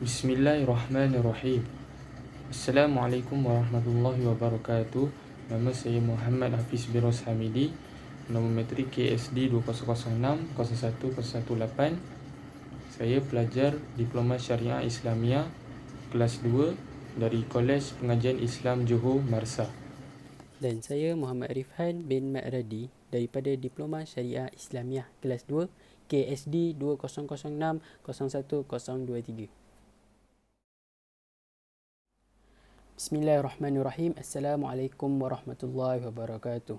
Bismillahirrahmanirrahim. Assalamualaikum warahmatullahi wabarakatuh. Nama saya Muhammad Hafiz Biros Hamidi. Nombor metrik KSD 2006-01-018. Saya pelajar Diploma Syariah Islamiyah kelas 2 dari Kolej Pengajian Islam Johor Marsa. Dan saya Muhammad Rifhan bin Ma'radi daripada Diploma Syariah Islamiyah kelas 2 KSD 2006-01-023. Bismillahirrahmanirrahim. Assalamualaikum warahmatullahi wabarakatuh.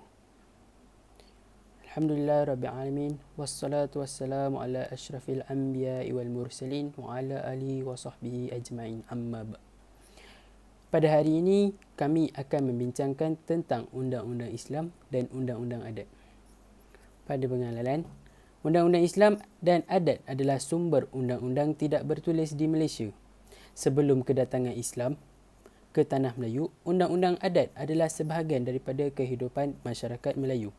Alhamdulillah Rabbil Alamin. Wassalatu wassalamu ala ashrafil anbiya'i wal mursalin wa ala alihi wa sahbihi ajma'in, amma ba'. Pada hari ini, kami akan membincangkan tentang Undang-Undang Islam dan Undang-Undang Adat. Pada pengenalan, Undang-Undang Islam dan Adat adalah sumber undang-undang tidak bertulis di Malaysia. Sebelum kedatangan Islam ke Tanah Melayu, Undang-Undang Adat adalah sebahagian daripada kehidupan masyarakat Melayu.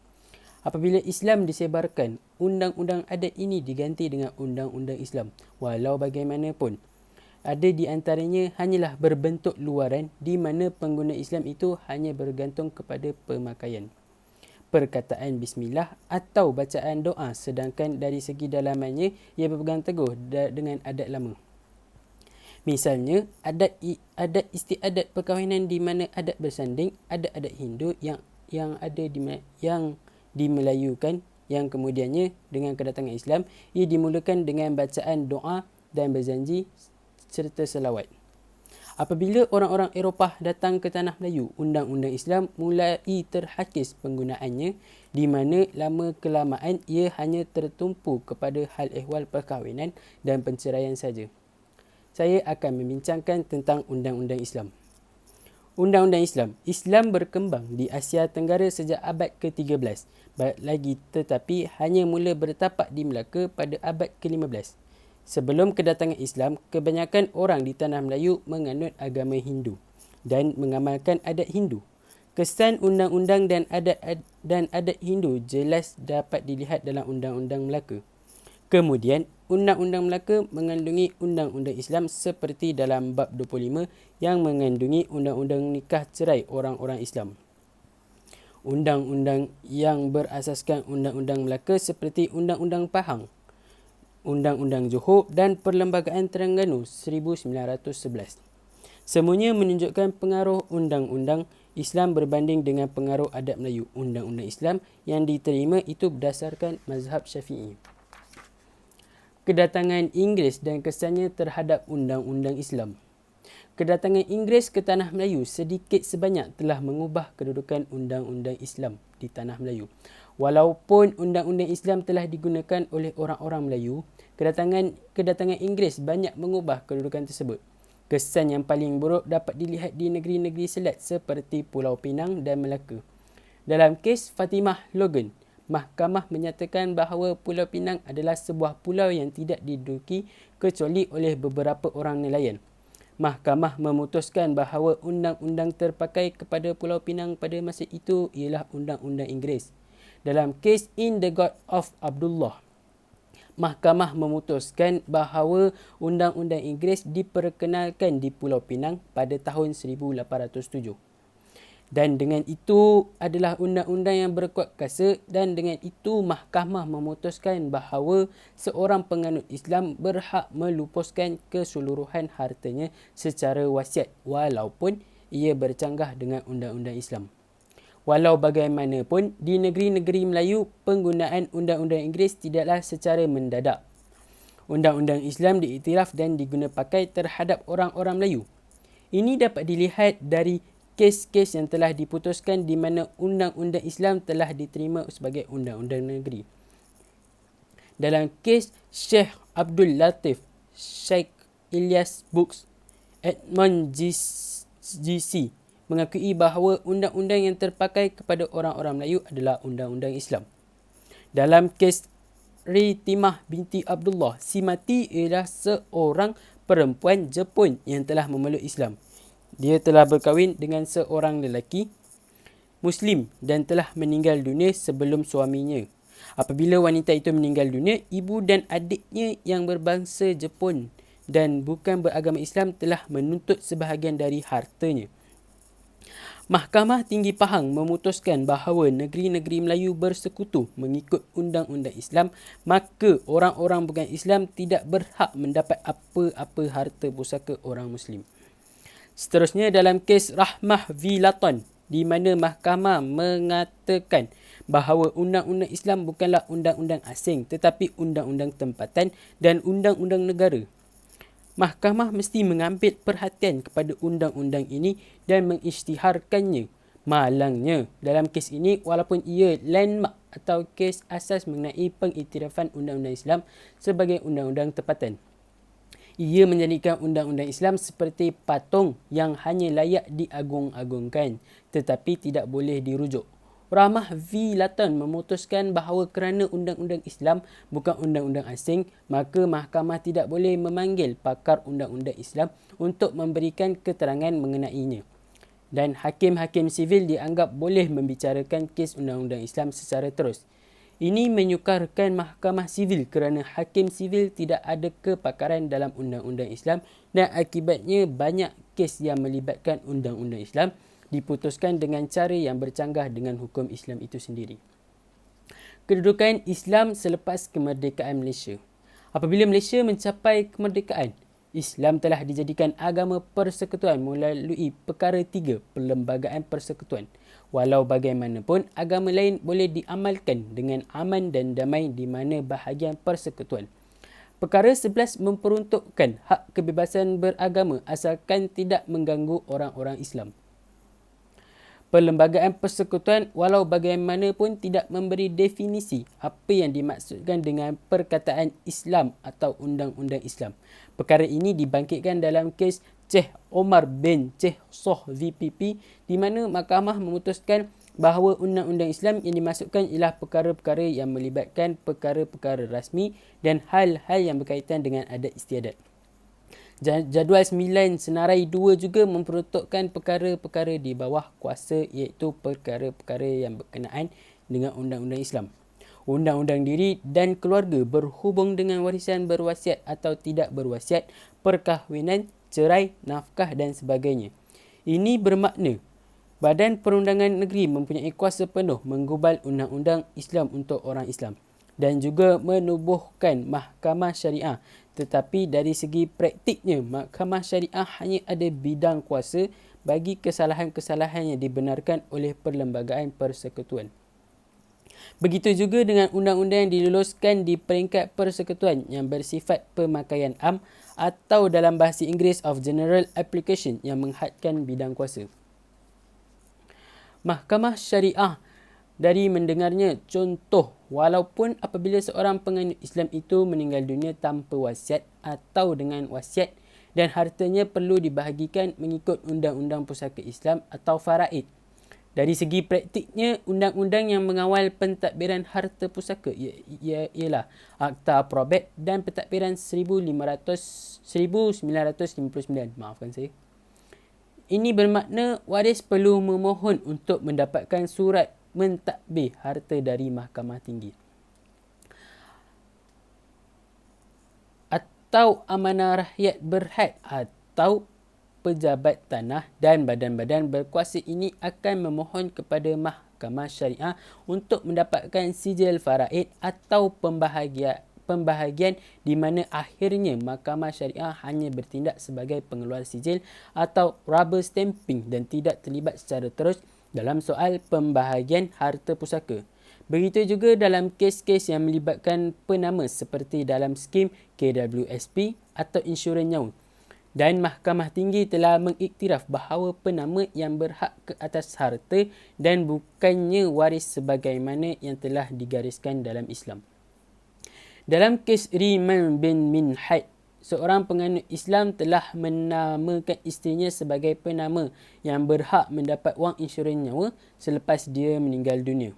Apabila Islam disebarkan, Undang-Undang Adat ini diganti dengan Undang-Undang Islam. Walau bagaimanapun, ada di antaranya hanyalah berbentuk luaran di mana pengguna Islam itu hanya bergantung kepada pemakaian, perkataan bismillah atau bacaan doa, sedangkan dari segi dalamannya ia berpegang teguh dengan adat lama. Misalnya, adat istiadat perkahwinan di mana adat bersanding, adat Hindu yang dimelayukan, yang kemudiannya dengan kedatangan Islam ia dimulakan dengan bacaan doa dan berjanji serta selawat. Apabila orang-orang Eropah datang ke Tanah Melayu, Undang-Undang Islam mulai terhakis penggunaannya, di mana lama kelamaan ia hanya tertumpu kepada hal ehwal perkahwinan dan penceraian saja. Saya akan membincangkan tentang Undang-Undang Islam. Undang-Undang Islam. Islam berkembang di Asia Tenggara sejak abad ke-13, lagi tetapi hanya mula bertapak di Melaka pada abad ke-15. Sebelum kedatangan Islam, kebanyakan orang di Tanah Melayu menganut agama Hindu dan mengamalkan adat Hindu. Kesan undang-undang dan adat Hindu jelas dapat dilihat dalam Undang-Undang Melaka. Kemudian, Undang-Undang Melaka mengandungi Undang-Undang Islam seperti dalam bab 25 yang mengandungi Undang-Undang Nikah Cerai orang-orang Islam. Undang-undang yang berasaskan Undang-Undang Melaka seperti Undang-Undang Pahang, Undang-Undang Johor dan Perlembagaan Terengganu 1911. Semuanya menunjukkan pengaruh Undang-Undang Islam berbanding dengan pengaruh adat Melayu. Undang-Undang Islam yang diterima itu berdasarkan mazhab Syafi'i. Kedatangan Inggeris dan kesannya terhadap Undang-Undang Islam. Kedatangan Inggeris ke Tanah Melayu sedikit sebanyak telah mengubah kedudukan Undang-Undang Islam di Tanah Melayu. Walaupun Undang-Undang Islam telah digunakan oleh orang-orang Melayu, kedatangan Inggeris banyak mengubah kedudukan tersebut. Kesan yang paling buruk dapat dilihat di negeri-negeri selat seperti Pulau Pinang dan Melaka. Dalam kes Fatimah Logan, Mahkamah menyatakan bahawa Pulau Pinang adalah sebuah pulau yang tidak diduduki kecuali oleh beberapa orang nelayan. Mahkamah memutuskan bahawa undang-undang terpakai kepada Pulau Pinang pada masa itu ialah Undang-Undang Inggeris. Dalam kes In the God of Abdullah, Mahkamah memutuskan bahawa Undang-Undang Inggeris diperkenalkan di Pulau Pinang pada tahun 1807. Dan dengan itu adalah undang-undang yang berkuat kuasa, dan dengan itu Mahkamah memutuskan bahawa seorang penganut Islam berhak melupuskan keseluruhan hartanya secara wasiat walaupun ia bercanggah dengan undang-undang Islam. Walau bagaimanapun, di negeri-negeri Melayu, penggunaan Undang-Undang Inggeris tidaklah secara mendadak. Undang-Undang Islam diiktiraf dan diguna pakai terhadap orang-orang Melayu. Ini dapat dilihat dari kes-kes yang telah diputuskan di mana Undang-Undang Islam telah diterima sebagai Undang-Undang Negeri. Dalam kes Sheikh Abdul Latif, Sheikh Ilyas Books, Edmund GC mengakui bahawa undang-undang yang terpakai kepada orang-orang Melayu adalah Undang-Undang Islam. Dalam kes Ritimah binti Abdullah, si mati ialah seorang perempuan Jepun yang telah memeluk Islam. Dia telah berkahwin dengan seorang lelaki Muslim dan telah meninggal dunia sebelum suaminya. Apabila wanita itu meninggal dunia, ibu dan adiknya yang berbangsa Jepun dan bukan beragama Islam telah menuntut sebahagian dari hartanya. Mahkamah Tinggi Pahang memutuskan bahawa negeri-negeri Melayu bersekutu mengikut undang-undang Islam, maka orang-orang bukan Islam tidak berhak mendapat apa-apa harta pusaka orang Muslim. Seterusnya dalam kes Rahmah v. Laton, di mana mahkamah mengatakan bahawa undang-undang Islam bukanlah undang-undang asing tetapi undang-undang tempatan dan undang-undang negara. Mahkamah mesti mengambil perhatian kepada undang-undang ini dan mengisytiharkannya. Malangnya, dalam kes ini, walaupun ia landmark atau kes asas mengenai pengiktirafan undang-undang Islam sebagai undang-undang tempatan, ia menjadikan undang-undang Islam seperti patung yang hanya layak diagung-agungkan tetapi tidak boleh dirujuk. Rahmah v. Laton memutuskan bahawa kerana undang-undang Islam bukan undang-undang asing, maka mahkamah tidak boleh memanggil pakar undang-undang Islam untuk memberikan keterangan mengenainya. Dan hakim-hakim sivil dianggap boleh membicarakan kes undang-undang Islam secara terus. Ini menyukarkan mahkamah sivil kerana hakim sivil tidak ada kepakaran dalam undang-undang Islam dan akibatnya banyak kes yang melibatkan undang-undang Islam diputuskan dengan cara yang bercanggah dengan hukum Islam itu sendiri. Kedudukan Islam selepas kemerdekaan Malaysia. Apabila Malaysia mencapai kemerdekaan, Islam telah dijadikan agama persekutuan melalui perkara 3 Perlembagaan Persekutuan. Walau bagaimanapun, agama lain boleh diamalkan dengan aman dan damai di mana bahagian persekutuan. Perkara 11 memperuntukkan hak kebebasan beragama asalkan tidak mengganggu orang-orang Islam. Perlembagaan Persekutuan walau bagaimanapun tidak memberi definisi apa yang dimaksudkan dengan perkataan Islam atau undang-undang Islam. Perkara ini dibangkitkan dalam kes Ceh Omar bin Ceh Soh VPP di mana mahkamah memutuskan bahawa undang-undang Islam yang dimasukkan ialah perkara-perkara yang melibatkan perkara-perkara rasmi dan hal-hal yang berkaitan dengan adat istiadat. Jadual 9 Senarai 2 juga memperuntukkan perkara-perkara di bawah kuasa iaitu perkara-perkara yang berkenaan dengan undang-undang Islam. Undang-undang diri dan keluarga berhubung dengan warisan berwasiat atau tidak berwasiat, perkahwinan, cerai, nafkah dan sebagainya. Ini bermakna Badan Perundangan Negeri mempunyai kuasa penuh menggubal undang-undang Islam untuk orang Islam dan juga menubuhkan mahkamah syariah. Tetapi dari segi praktiknya, mahkamah syariah hanya ada bidang kuasa bagi kesalahan-kesalahan yang dibenarkan oleh Perlembagaan Persekutuan. Begitu juga dengan undang-undang yang diluluskan di peringkat persekutuan yang bersifat pemakaian am atau dalam bahasa Inggeris of General Application yang menghadkan bidang kuasa. Mahkamah syariah dari mendengarnya contoh, walaupun apabila seorang penganut Islam itu meninggal dunia tanpa wasiat atau dengan wasiat dan hartanya perlu dibahagikan mengikut undang-undang pusaka Islam atau faraid. Dari segi praktiknya, undang-undang yang mengawal pentadbiran harta pusaka ialah Akta Probate dan pentadbiran 1959. Maafkan saya. Ini bermakna waris perlu memohon untuk mendapatkan surat mentadbir harta dari Mahkamah Tinggi. Atau amanah rakyat berhad atau pejabat tanah dan badan-badan berkuasa ini akan memohon kepada Mahkamah Syariah untuk mendapatkan sijil faraid atau pembahagian di mana akhirnya Mahkamah Syariah hanya bertindak sebagai pengeluar sijil atau rubber stamping dan tidak terlibat secara terus dalam soal pembahagian harta pusaka. Begitu juga dalam kes-kes yang melibatkan penama seperti dalam skim KWSP atau insurans nyawa. Dan Mahkamah Tinggi telah mengiktiraf bahawa penama yang berhak ke atas harta dan bukannya waris sebagaimana yang telah digariskan dalam Islam. Dalam kes Riman bin Minhad, seorang penganut Islam telah menamakan isterinya sebagai penama yang berhak mendapat wang insurans nyawa selepas dia meninggal dunia.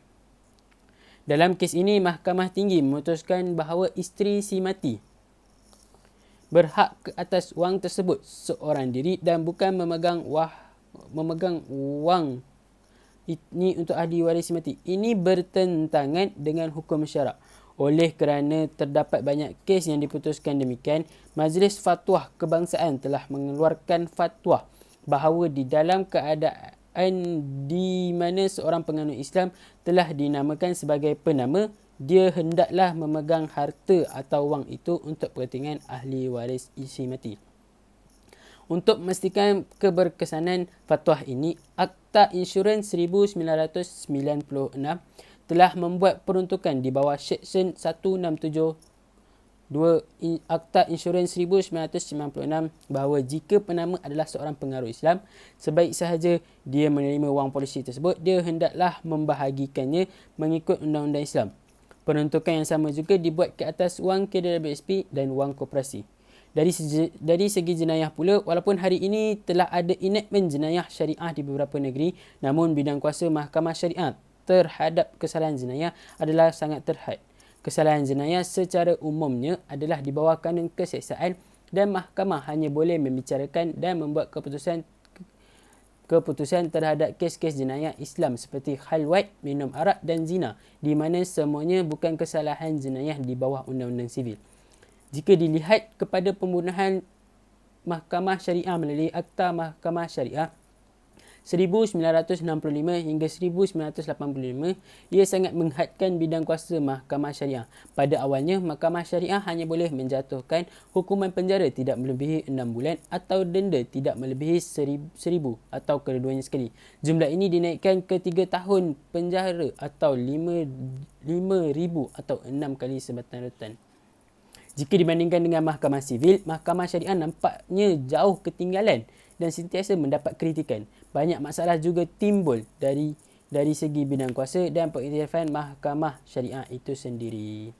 Dalam kes ini, Mahkamah Tinggi memutuskan bahawa isteri si mati berhak ke atas wang tersebut seorang diri dan bukan memegang wang ini untuk ahli waris si mati. Ini bertentangan dengan hukum syarak. Oleh kerana terdapat banyak kes yang diputuskan demikian, Majlis Fatwa Kebangsaan telah mengeluarkan fatwa bahawa di dalam keadaan di mana seorang penganut Islam telah dinamakan sebagai penama, dia hendaklah memegang harta atau wang itu untuk kepentingan ahli waris isi mati. Untuk memastikan keberkesanan fatwa ini, Akta Insurans 1996 telah membuat peruntukan di bawah Seksyen 167 Akta Insurans 1996 bahawa jika penama adalah seorang pengaruh Islam, sebaik sahaja dia menerima wang polisi tersebut, dia hendaklah membahagikannya mengikut undang-undang Islam. Peruntukan yang sama juga dibuat ke atas wang KWSP dan wang koperasi. Dari segi jenayah pula, walaupun hari ini telah ada enactment jenayah syariah di beberapa negeri, namun bidang kuasa mahkamah syariah terhadap kesalahan jenayah adalah sangat terhad. Kesalahan jenayah secara umumnya adalah di bawah kanun keseksaan dan mahkamah hanya boleh membicarakan dan membuat keputusan terhadap kes-kes jenayah Islam seperti khalwat, minum arak dan zina, di mana semuanya bukan kesalahan jenayah di bawah undang-undang sivil. Jika dilihat kepada pembunuhan mahkamah syariah melalui Akta Mahkamah Syariah 1965 hingga 1985, ia sangat menghadkan bidang kuasa mahkamah syariah. Pada awalnya, mahkamah syariah hanya boleh menjatuhkan hukuman penjara tidak melebihi 6 bulan atau denda tidak melebihi 1,000 atau kedua-duanya sekali. Jumlah ini dinaikkan ke 3 tahun penjara atau 5,000 atau 6 kali sebatan rotan. Jika dibandingkan dengan mahkamah sivil, mahkamah syariah nampaknya jauh ketinggalan dan sentiasa mendapat kritikan. Banyak masalah juga timbul dari segi bidang kuasa dan pengiktirafan mahkamah syariah itu sendiri.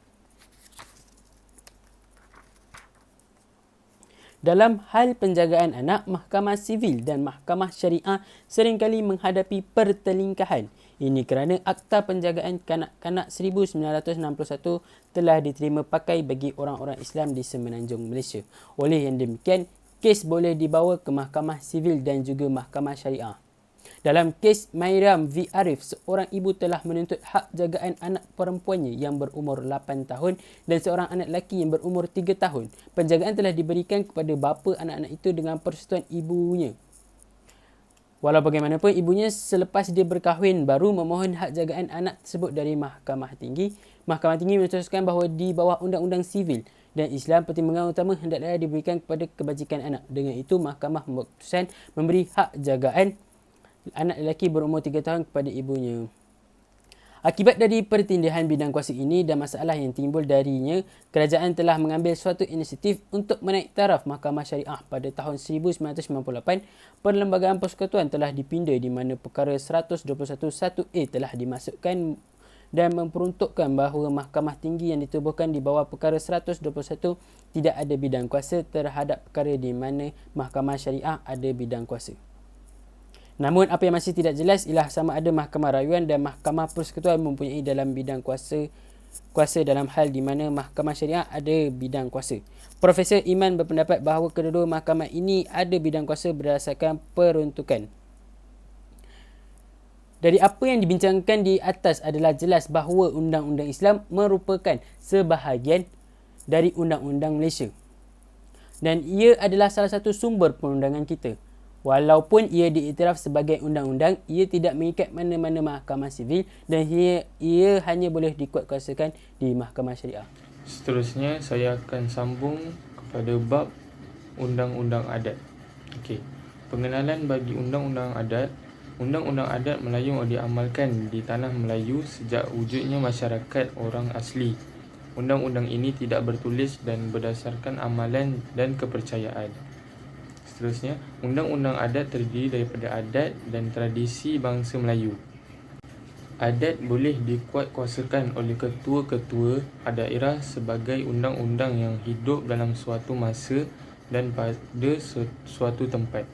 Dalam hal penjagaan anak, mahkamah sivil dan mahkamah syariah seringkali menghadapi pertelingkahan. Ini kerana Akta Penjagaan Kanak-kanak 1961 telah diterima pakai bagi orang-orang Islam di Semenanjung Malaysia. Oleh yang demikian, kes boleh dibawa ke mahkamah sivil dan juga mahkamah syariah. Dalam kes Mairam V. Arif, seorang ibu telah menuntut hak jagaan anak perempuannya yang berumur 8 tahun dan seorang anak lelaki yang berumur 3 tahun. Penjagaan telah diberikan kepada bapa anak-anak itu dengan persetujuan ibunya. Walau bagaimanapun, ibunya selepas dia berkahwin baru memohon hak jagaan anak tersebut dari Mahkamah Tinggi. Mahkamah Tinggi memutuskan bahawa di bawah undang-undang sivil dan Islam, pertimbangan utama hendaklah diberikan kepada kebajikan anak. Dengan itu, mahkamah memutuskan memberi hak jagaan anak lelaki berumur 3 tahun kepada ibunya. Akibat dari pertindihan bidang kuasa ini dan masalah yang timbul darinya, kerajaan telah mengambil suatu inisiatif untuk menaik taraf mahkamah syariah. Pada tahun 1998, Perlembagaan Persekutuan telah dipinda di mana perkara 121(1)A telah dimasukkan dan memperuntukkan bahawa mahkamah tinggi yang ditubuhkan di bawah perkara 121 tidak ada bidang kuasa terhadap perkara di mana mahkamah syariah ada bidang kuasa. Namun, apa yang masih tidak jelas ialah sama ada Mahkamah Rayuan dan Mahkamah Persekutuan mempunyai dalam bidang kuasa dalam hal di mana Mahkamah Syariah ada bidang kuasa. Profesor Iman berpendapat bahawa kedua-dua mahkamah ini ada bidang kuasa berdasarkan peruntukan. Dari apa yang dibincangkan di atas adalah jelas bahawa Undang-Undang Islam merupakan sebahagian dari Undang-Undang Malaysia. Dan ia adalah salah satu sumber perundangan kita. Walaupun ia diiktiraf sebagai undang-undang, ia tidak mengikat mana-mana mahkamah sivil dan ia hanya boleh dikuatkuasakan di mahkamah syariah. Seterusnya, saya akan sambung kepada bab Undang-Undang Adat. Okey. Pengenalan bagi Undang-Undang Adat. Undang-Undang Adat Melayu diamalkan di tanah Melayu sejak wujudnya masyarakat orang asli. Undang-undang ini tidak bertulis dan berdasarkan amalan dan kepercayaan. Seterusnya, Undang-Undang Adat terdiri daripada adat dan tradisi bangsa Melayu. Adat boleh dikuatkuasakan oleh ketua-ketua daerah sebagai undang-undang yang hidup dalam suatu masa dan pada suatu tempat.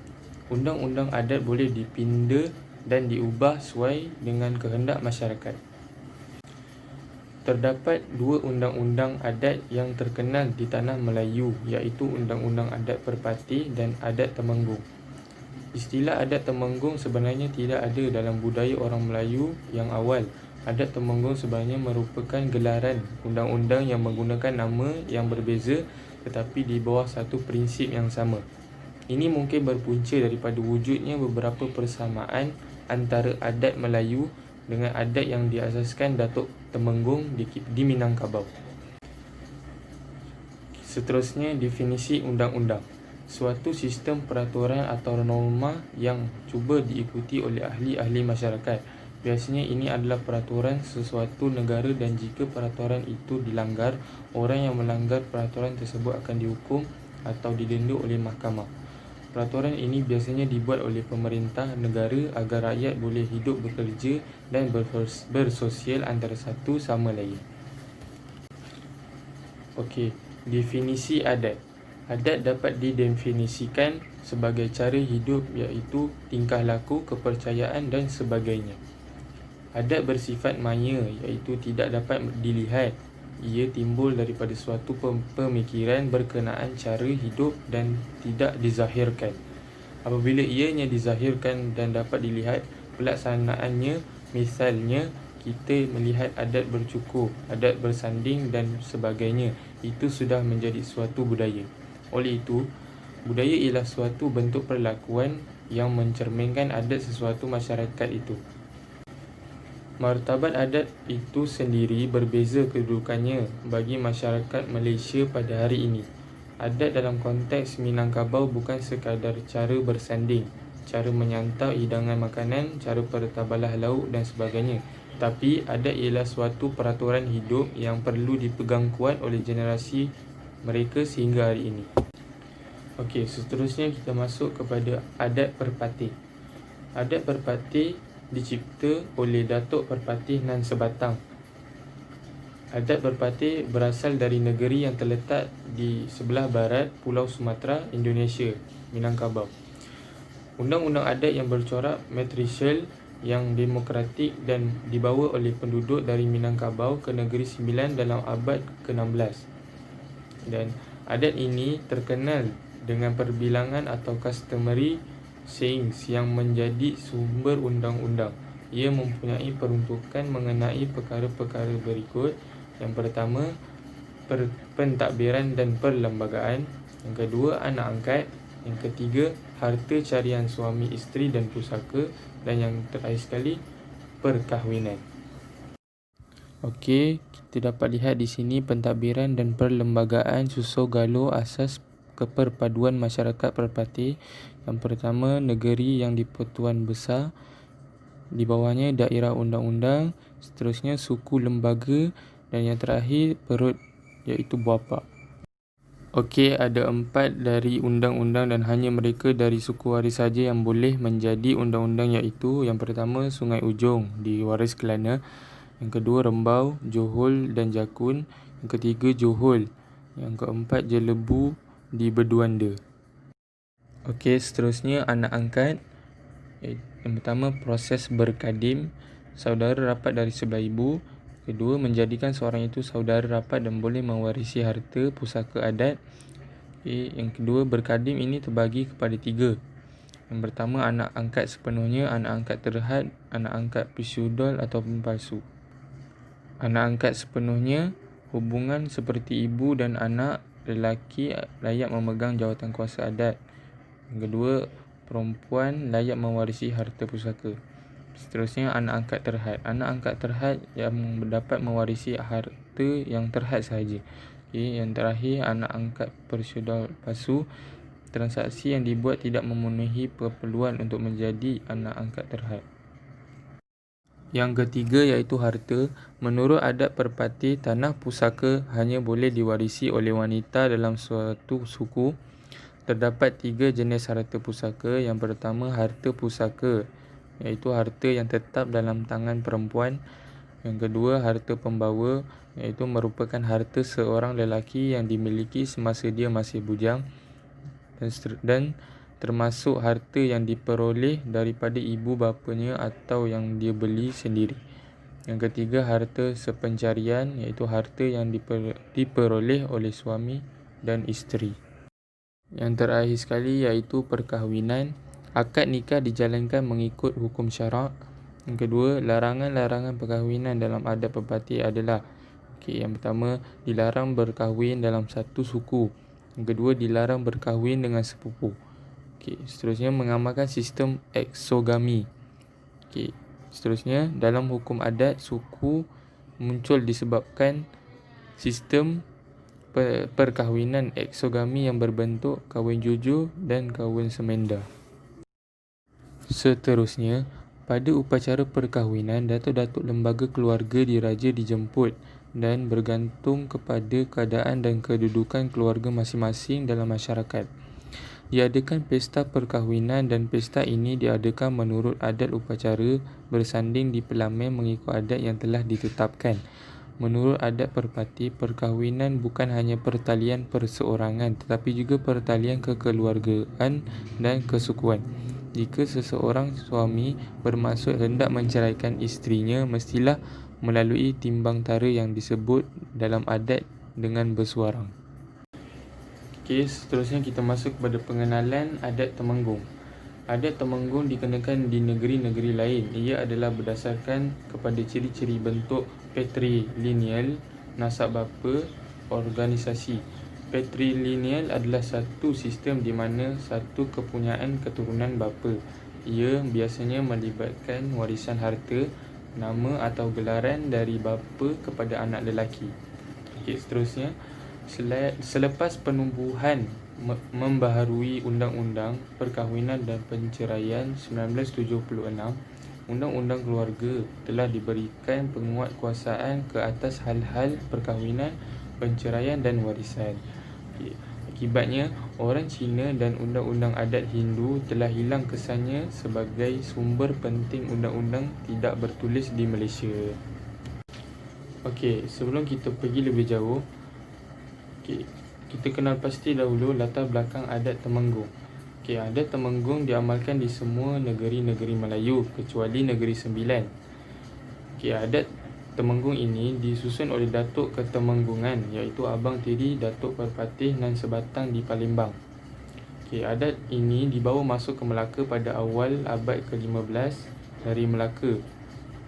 Undang-undang adat boleh dipinda dan diubah sesuai dengan kehendak masyarakat. Terdapat dua undang-undang adat yang terkenal di tanah Melayu, iaitu Undang-Undang Adat Perpati dan Adat Temenggung. Istilah adat temenggung sebenarnya tidak ada dalam budaya orang Melayu yang awal. Adat temenggung sebenarnya merupakan gelaran undang-undang yang menggunakan nama yang berbeza tetapi di bawah satu prinsip yang sama. Ini mungkin berpunca daripada wujudnya beberapa persamaan antara adat Melayu dengan adat yang diasaskan Datuk Temenggung di Minangkabau. Seterusnya, definisi undang-undang. Suatu sistem peraturan atau norma yang cuba diikuti oleh ahli-ahli masyarakat. Biasanya ini adalah peraturan sesuatu negara dan jika peraturan itu dilanggar, orang yang melanggar peraturan tersebut akan dihukum atau didenda oleh mahkamah. Peraturan ini biasanya dibuat oleh pemerintah negara agar rakyat boleh hidup, bekerja dan bersosial antara satu sama lain. Okey, definisi adat. Adat dapat didefinisikan sebagai cara hidup iaitu tingkah laku, kepercayaan dan sebagainya. Adat bersifat maya iaitu tidak dapat dilihat. Ia timbul daripada suatu pemikiran berkenaan cara hidup dan tidak dizahirkan. Apabila ianya dizahirkan dan dapat dilihat pelaksanaannya, misalnya kita melihat adat bercukur, adat bersanding dan sebagainya, itu sudah menjadi suatu budaya. Oleh itu, budaya ialah suatu bentuk perlakuan yang mencerminkan adat sesuatu masyarakat itu. Martabat adat itu sendiri berbeza kedudukannya bagi masyarakat Malaysia pada hari ini. Adat dalam konteks Minangkabau bukan sekadar cara bersanding, cara menyantap hidangan makanan, cara pertabalah lauk dan sebagainya. Tapi adat ialah suatu peraturan hidup yang perlu dipegang kuat oleh generasi mereka sehingga hari ini. Okey, seterusnya kita masuk kepada adat Perpatih. Adat Perpatih dicipta oleh Datuk Perpatih Nan Sebatang. Adat Perpatih berasal dari negeri yang terletak di sebelah barat Pulau Sumatera, Indonesia, Minangkabau. Undang-undang adat yang bercorak matrisial yang demokratik dan dibawa oleh penduduk dari Minangkabau ke Negeri Sembilan dalam abad ke-16. Dan adat ini terkenal dengan perbilangan atau customary sayings yang menjadi sumber undang-undang. Ia mempunyai peruntukan mengenai perkara-perkara berikut. Yang pertama, pentadbiran dan perlembagaan. Yang kedua, anak angkat. Yang ketiga, harta carian suami isteri dan pusaka. Dan yang terakhir sekali, perkahwinan. Okey, kita dapat lihat di sini pentadbiran dan perlembagaan susul galur asas keperpaduan masyarakat Perpatih. Yang pertama, negeri yang di-Pertuan Besar. Di bawahnya daerah undang-undang. Seterusnya suku lembaga. Dan yang terakhir perut iaitu buapa. Okey, ada 4 dari undang-undang dan hanya mereka dari suku waris saja yang boleh menjadi undang-undang iaitu yang pertama Sungai Ujong di Waris Kelana. Yang kedua Rembau, Johor dan Jakun. Yang ketiga Johor. Yang keempat Jelebu di Berduanda. Okey, seterusnya anak angkat. Yang pertama proses berkadim. Saudara rapat dari sebelah ibu. Kedua, menjadikan seorang itu saudara rapat dan boleh mewarisi harta pusaka adat. Yang kedua, berkadim ini terbagi kepada 3. Yang pertama, anak angkat sepenuhnya, anak angkat terhad, anak angkat pseudol ataupun palsu. Anak angkat sepenuhnya, hubungan seperti ibu dan anak lelaki layak memegang jawatan kuasa adat. Yang kedua, perempuan layak mewarisi harta pusaka. Seterusnya, anak angkat terhad. Anak angkat terhad yang dapat mewarisi harta yang terhad sahaja. Yang terakhir, anak angkat pseudol palsu. Transaksi yang dibuat tidak memenuhi keperluan untuk menjadi anak angkat terhad. Yang ketiga iaitu harta. Menurut adat Perpatih, tanah pusaka hanya boleh diwarisi oleh wanita dalam suatu suku. Terdapat 3 jenis harta pusaka. Yang pertama, harta pusaka iaitu harta yang tetap dalam tangan perempuan. Yang kedua, harta pembawa iaitu merupakan harta seorang lelaki yang dimiliki semasa dia masih bujang dan termasuk harta yang diperoleh daripada ibu bapanya atau yang dia beli sendiri. Yang ketiga, harta sepencarian iaitu harta yang diperoleh oleh suami dan isteri. Yang terakhir sekali iaitu perkahwinan. Akad nikah dijalankan mengikut hukum syarak. Yang kedua, larangan-larangan perkahwinan dalam adat Perpati adalah yang pertama, dilarang berkahwin dalam satu suku. Yang kedua, dilarang berkahwin dengan sepupu. Seterusnya, mengamalkan sistem eksogami. Seterusnya, dalam hukum adat, suku muncul disebabkan sistem perkahwinan eksogami yang berbentuk kahwin jujur dan kahwin semenda. Seterusnya, pada upacara perkahwinan, datuk-datuk lembaga keluarga diraja dijemput dan bergantung kepada keadaan dan kedudukan keluarga masing-masing dalam masyarakat. Diadakan pesta perkahwinan dan pesta ini diadakan menurut adat upacara bersanding di Parlimen mengikut adat yang telah ditetapkan. Menurut adat Perpati, perkahwinan bukan hanya pertalian perseorangan tetapi juga pertalian kekeluargaan dan kesukuan. Jika seseorang suami bermaksud hendak menceraikan isterinya, mestilah melalui timbang tara yang disebut dalam adat dengan bersuarang. Seterusnya kita masuk kepada pengenalan adat Temenggung. Adat Temenggung dikenakan di negeri-negeri lain. Ia adalah berdasarkan kepada ciri-ciri bentuk patrilineal, nasab bapa, organisasi. Patrilineal adalah satu sistem di mana satu kepunyaan keturunan bapa. Ia biasanya melibatkan warisan harta, nama atau gelaran dari bapa kepada anak lelaki. Seterusnya, selepas penubuhan membaharui Undang-Undang Perkahwinan dan Perceraian 1976, Undang-Undang Keluarga telah diberikan penguatkuasaan ke atas hal-hal perkahwinan, perceraian dan warisan. Akibatnya, orang Cina dan undang-undang adat Hindu telah hilang kesannya sebagai sumber penting undang-undang tidak bertulis di Malaysia. Sebelum kita pergi lebih jauh, kita kenal pasti dahulu latar belakang adat Temenggung. Adat Temenggung diamalkan di semua negeri-negeri Melayu kecuali Negeri Sembilan. Adat Temenggung ini disusun oleh Datuk Ketemenggungan iaitu Abang Tiri Datuk Perpatih Nan Sebatang di Palembang. Adat ini dibawa masuk ke Melaka pada awal abad ke-15 dari Melaka.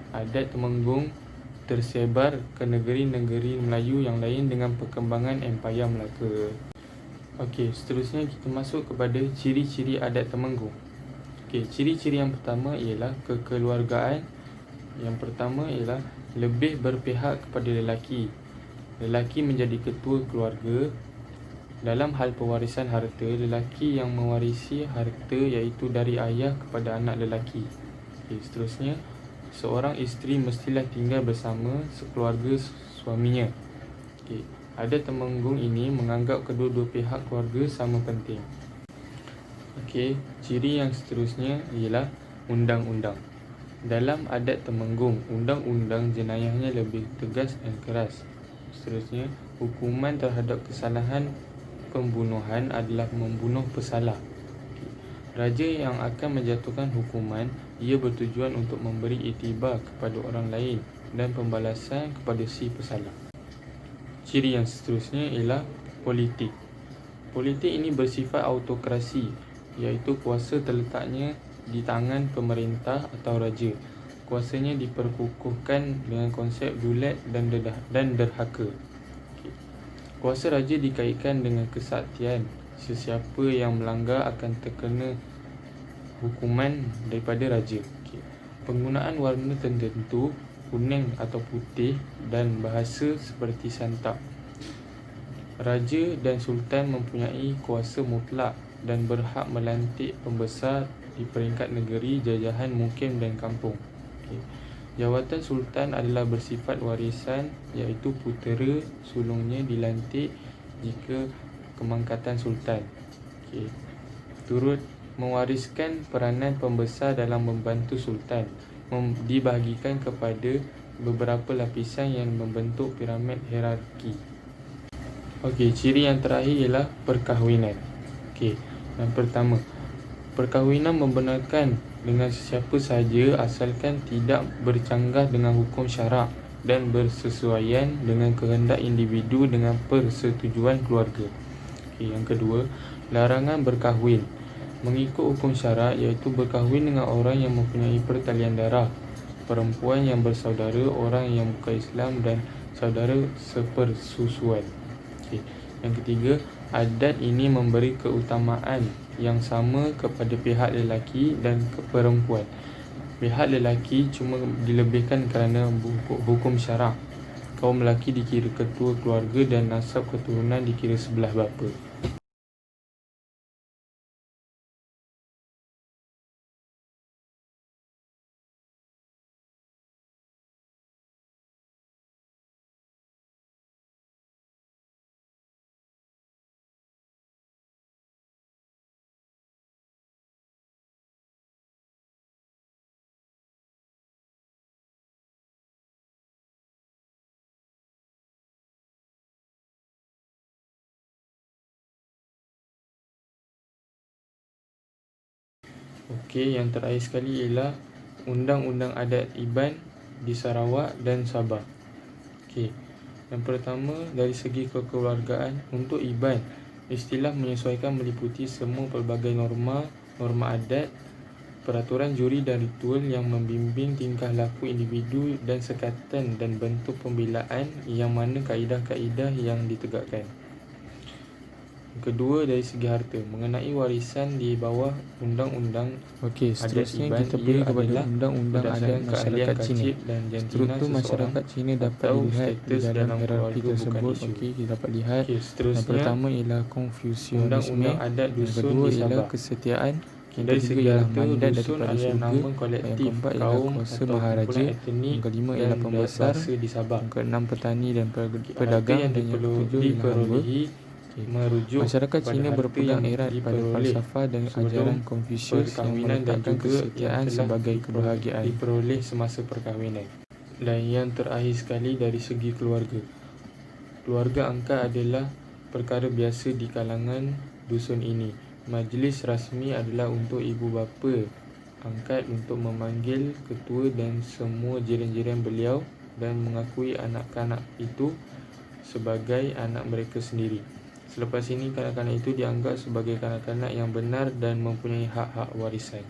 Adat Temenggung tersebar ke negeri-negeri Melayu yang lain dengan perkembangan Empayar Melaka. Seterusnya kita masuk kepada ciri-ciri adat Temenggung. Ciri-ciri yang pertama ialah kekeluargaan. Yang pertama ialah lebih berpihak kepada lelaki. Lelaki menjadi ketua keluarga. Dalam hal pewarisan harta, lelaki yang mewarisi harta iaitu dari ayah kepada anak lelaki. Seterusnya, seorang isteri mestilah tinggal bersama sekeluarga suaminya. Adat Temenggung ini menganggap kedua-dua pihak keluarga sama penting. Ciri yang seterusnya ialah undang-undang. Dalam adat Temenggung, undang-undang jenayahnya lebih tegas dan keras. Seterusnya, hukuman terhadap kesalahan pembunuhan adalah membunuh pesalah. Raja yang akan menjatuhkan hukuman, ia bertujuan untuk memberi iktibar kepada orang lain dan pembalasan kepada si pesalah. Ciri yang seterusnya ialah politik. Politik ini bersifat autokrasi, iaitu kuasa terletaknya di tangan pemerintah atau raja. Kuasanya diperkukuhkan dengan konsep dulat dan derhaka. Kuasa raja dikaitkan dengan kesaktian. Sesiapa yang melanggar akan terkena hukuman daripada raja. Penggunaan warna tertentu, kuning atau putih, dan bahasa seperti santap. Raja dan sultan mempunyai kuasa mutlak dan berhak melantik pembesar di peringkat negeri, jajahan, mukim dan kampung. Jawatan sultan adalah bersifat warisan iaitu putera sulungnya dilantik jika kemangkatan sultan. Turut mewariskan peranan pembesar dalam membantu sultan, dibahagikan kepada beberapa lapisan yang membentuk piramid hierarki. Ciri yang terakhir ialah perkahwinan. Yang pertama, perkahwinan membenarkan dengan sesiapa sahaja asalkan tidak bercanggah dengan hukum syarak dan bersesuaian dengan kehendak individu dengan persetujuan keluarga. Yang kedua, larangan berkahwin. Mengikut hukum syarak iaitu berkahwin dengan orang yang mempunyai pertalian darah. perempuan yang bersaudara, orang yang bukan Islam dan saudara sepersusuan. Okay. Yang ketiga, adat ini memberi keutamaan yang sama kepada pihak lelaki dan perempuan. Pihak lelaki cuma dilebihkan kerana hukum syarak. Kaum lelaki dikira ketua keluarga dan nasab keturunan dikira sebelah bapa. Okey, yang terakhir sekali ialah Undang-Undang Adat Iban di Sarawak dan Sabah. Okey. Yang pertama, dari segi kekeluargaan, untuk Iban, istilah menyesuaikan meliputi semua pelbagai norma adat, peraturan juri dan ritual yang membimbing tingkah laku individu dan sekatan dan bentuk pembelaan yang mana kaedah-kaedah yang ditegakkan. Kedua, dari segi harta, mengenai warisan di bawah Undang-Undang Okey, Adat seterusnya Iban, kita pergi ia kepada adalah Undang-Undang Adat berdasarkan keahlian Masyarakat Cina. kacip dan jantina Struktur masyarakat Cina dapat atau dilihat di status dalam dalam hierarki keluarga bukan tersebut. isu. Okey, kita dapat lihat. Okey, Yang seterusnya pertama ialah Konfusianisme. Undang-Undang Adat Yang Dusun kedua di ialah Sabah. kesetiaan. Yang Dari ketiga segi ialah harta, mandat dusun daripada adalah syurga. nama Yang kolektif keempat ialah kaum kuasa atau maharaja. kumpulan etnik Yang kelima dan ialah pembesar. bahasa di Sabah. Yang keenam petani dan Harta pedagang. yang Dan yang ketujuh ialah hamba. diperolehi merujuk Masyarakat pada Cina harta berpegang yang erat pada diperoleh falsafah dan sebelum ajaran Konfusius yang perkahwinan dan meletakkan juga yang kesetiaan telah sebagai kebahagiaan. diperoleh semasa perkahwinan. Dan yang terakhir sekali, dari segi keluarga. Keluarga angkat adalah perkara biasa di kalangan dusun ini. Majlis rasmi adalah untuk ibu bapa angkat untuk memanggil ketua dan semua jiran-jiran beliau dan mengakui anak-anak itu sebagai anak mereka sendiri. Selepas ini, kanak-kanak itu dianggap sebagai kanak-kanak yang benar dan mempunyai hak-hak warisan.